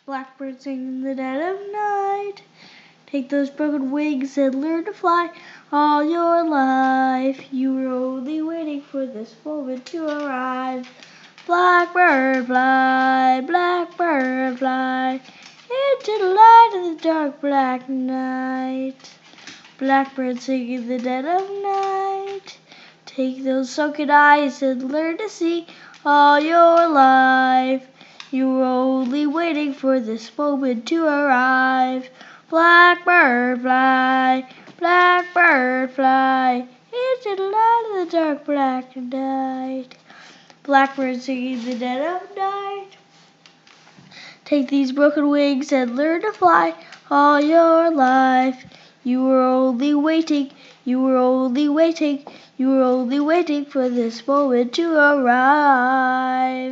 Blackbird sing in the dead of night. Take those broken wings and learn to fly. All your life you were only waiting for this moment to arrive. Blackbird fly, blackbird fly, into the light of the dark black night. Blackbird sing in the dead of night. Take those sunken eyes and learn to see. All your life you were only waiting for this moment to arrive. Blackbird fly, blackbird fly, into the light of the dark black night. Blackbird singing in the dead of night. Take these broken wings and learn to fly. All your life you were only waiting, you were only waiting, you were only waiting for this moment to arrive.